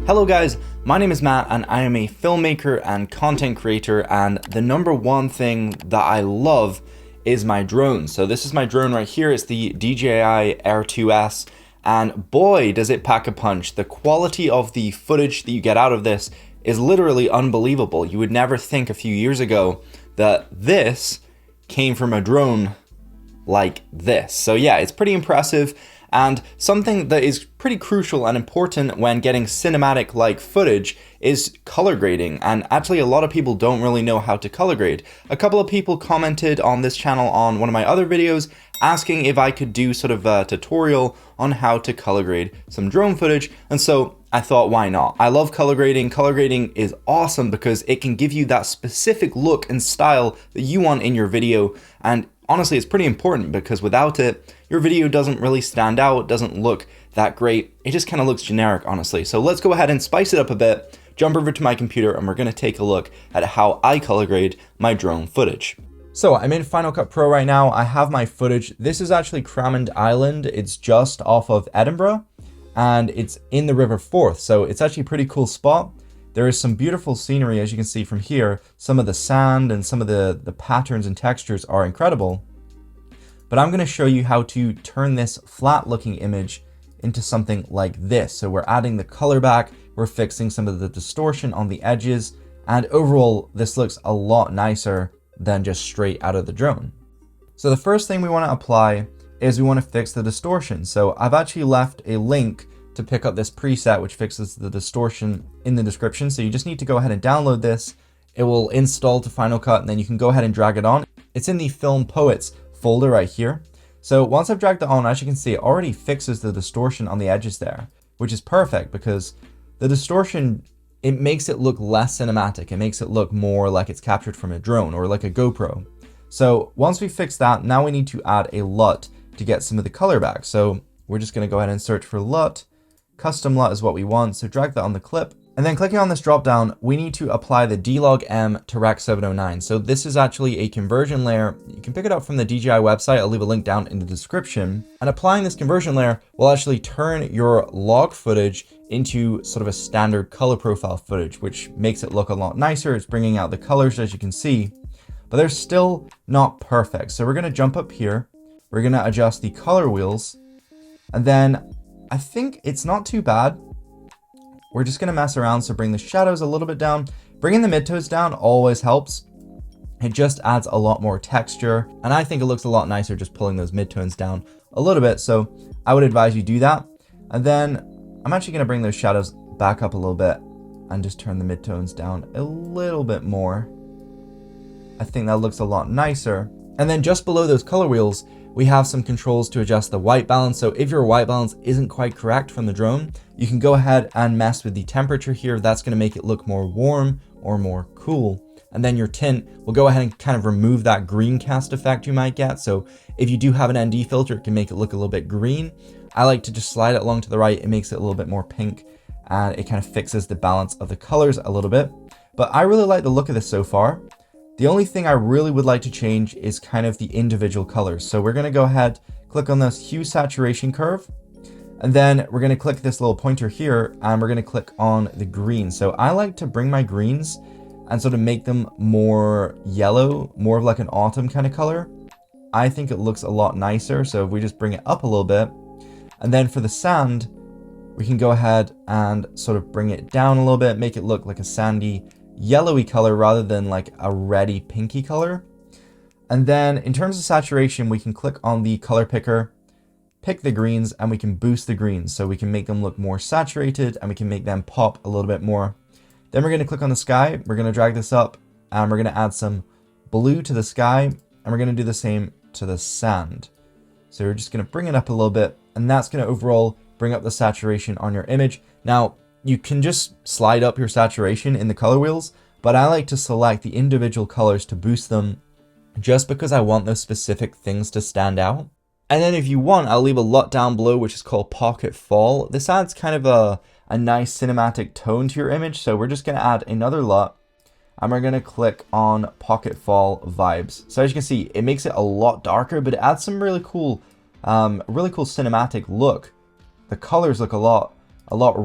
Hello guys, my name is Matt and I am a filmmaker and content creator, and the number one thing that I love is my drone. So this is my drone right here. It's the DJI Air 2S, and boy does it pack a punch. The quality of the footage that you get out of this is literally unbelievable. You would never think a few years ago that this came from a drone like this. So yeah, it's pretty impressive. And something that is pretty crucial and important when getting cinematic like footage is color grading. And actually a lot of people don't really know how to color grade. A couple of people commented on this channel on one of my other videos asking if I could do sort of a tutorial on how to color grade some drone footage. And so I thought, why not? I love color grading. Color grading is awesome because it can give you that specific look and style that you want in your video. And honestly, it's pretty important because without it, your video doesn't really stand out, doesn't look that great. It just kind of looks generic, honestly. So let's go ahead and spice it up a bit, jump over to my computer, and we're gonna take a look at how I color grade my drone footage. So I'm in Final Cut Pro right now. I have my footage. This is actually Cramond Island. It's just off of Edinburgh and it's in the River Forth. So it's actually a pretty cool spot. There is some beautiful scenery, as you can see from here. Some of the sand and some of the patterns and textures are incredible. But I'm gonna show you how to turn this flat looking image into something like this. So we're adding the color back, we're fixing some of the distortion on the edges, and overall, this looks a lot nicer than just straight out of the drone. So the first thing we wanna apply is we wanna fix the distortion. So I've actually left a link to pick up this preset which fixes the distortion in the description. So you just need to go ahead and download this. It will install to Final Cut and then you can go ahead and drag it on. It's in the Film Poets folder right here. So once I've dragged it on, as you can see, it already fixes the distortion on the edges there, which is perfect because the distortion, it makes it look less cinematic. It makes it look more like it's captured from a drone or like a GoPro. So once we fix that, now we need to add a LUT to get some of the color back. So we're just gonna go ahead and search for LUT. Custom LUT is what we want, so drag that on the clip. And then clicking on this drop down, we need to apply the D-Log-M to Rec. 709. So this is actually a conversion layer. You can pick it up from the DJI website. I'll leave a link down in the description. And applying this conversion layer will actually turn your log footage into sort of a standard color profile footage, which makes it look a lot nicer. It's bringing out the colors, as you can see, but they're still not perfect. So we're gonna jump up here. We're gonna adjust the color wheels, and then I think it's not too bad. We're just gonna mess around, so bring the shadows a little bit down. Bringing the midtones down always helps. It just adds a lot more texture, and I think it looks a lot nicer just pulling those midtones down a little bit, so I would advise you do that. And then I'm actually gonna bring those shadows back up a little bit and just turn the midtones down a little bit more. I think that looks a lot nicer. And then just below those color wheels, we have some controls to adjust the white balance. So if your white balance isn't quite correct from the drone, you can go ahead and mess with the temperature here. That's gonna make it look more warm or more cool. And then your tint will go ahead and kind of remove that green cast effect you might get. So if you do have an ND filter, it can make it look a little bit green. I like to just slide it along to the right. It makes it a little bit more pink and it kind of fixes the balance of the colors a little bit. But I really like the look of this so far. The only thing I really would like to change is kind of the individual colors. So we're gonna go ahead, click on this hue saturation curve, and then we're gonna click this little pointer here, and we're gonna click on the green. So I like to bring my greens and sort of make them more yellow, more of like an autumn kind of color. I think it looks a lot nicer. So if we just bring it up a little bit, and then for the sand, we can go ahead and sort of bring it down a little bit, make it look like a sandy, yellowy color rather than like a reddy pinky color. And then in terms of saturation, we can click on the color picker, pick the greens, and we can boost the greens. So we can make them look more saturated and we can make them pop a little bit more. Then we're gonna click on the sky. We're gonna drag this up and we're gonna add some blue to the sky, and we're gonna do the same to the sand. So we're just gonna bring it up a little bit, and that's gonna overall bring up the saturation on your image. Now, you can just slide up your saturation in the color wheels, but I like to select the individual colors to boost them just because I want those specific things to stand out. And then if you want, I'll leave a LUT down below, which is called Pocket Fall. This adds kind of a nice cinematic tone to your image. So we're just gonna add another LUT and we're gonna click on Pocket Fall Vibes. So as you can see, it makes it a lot darker, but it adds some really cool cinematic look. The colors look a lot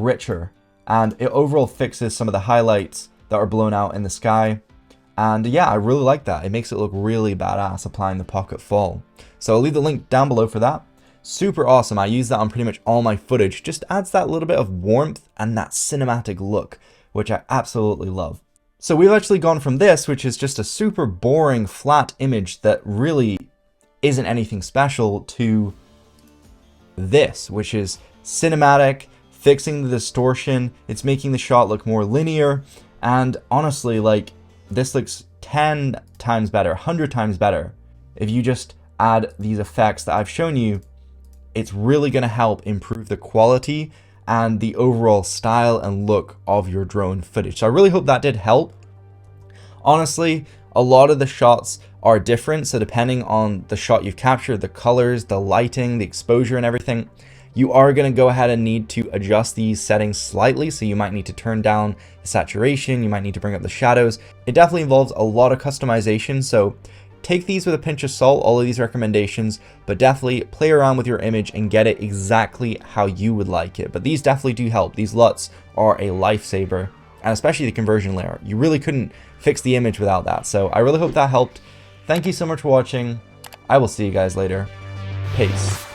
richer and it overall fixes some of the highlights that are blown out in the sky. And yeah, I really like that. It makes it look really badass applying the pocket fall. So I'll leave the link down below for that. Super awesome. I use that on pretty much all my footage. Just adds that little bit of warmth and that cinematic look, which I absolutely love. So we've actually gone from this, which is just a super boring flat image that really isn't anything special, to this, which is cinematic, fixing the distortion. It's making the shot look more linear. And honestly, like, this looks 10 times better, 100 times better. If you just add these effects that I've shown you, it's really going to help improve the quality and the overall style and look of your drone footage. So I really hope that did help. Honestly, a lot of the shots are different, so depending on the shot you've captured, the colors, the lighting, the exposure and everything, you are going to go ahead and need to adjust these settings slightly. So you might need to turn down the saturation, you might need to bring up the shadows. It definitely involves a lot of customization, so take these with a pinch of salt, all of these recommendations, but definitely play around with your image and get it exactly how you would like it. But these definitely do help. These LUTs are a lifesaver, and especially the conversion layer. You really couldn't fix the image without that. So I really hope that helped. Thank you so much for watching. I will see you guys later. Peace.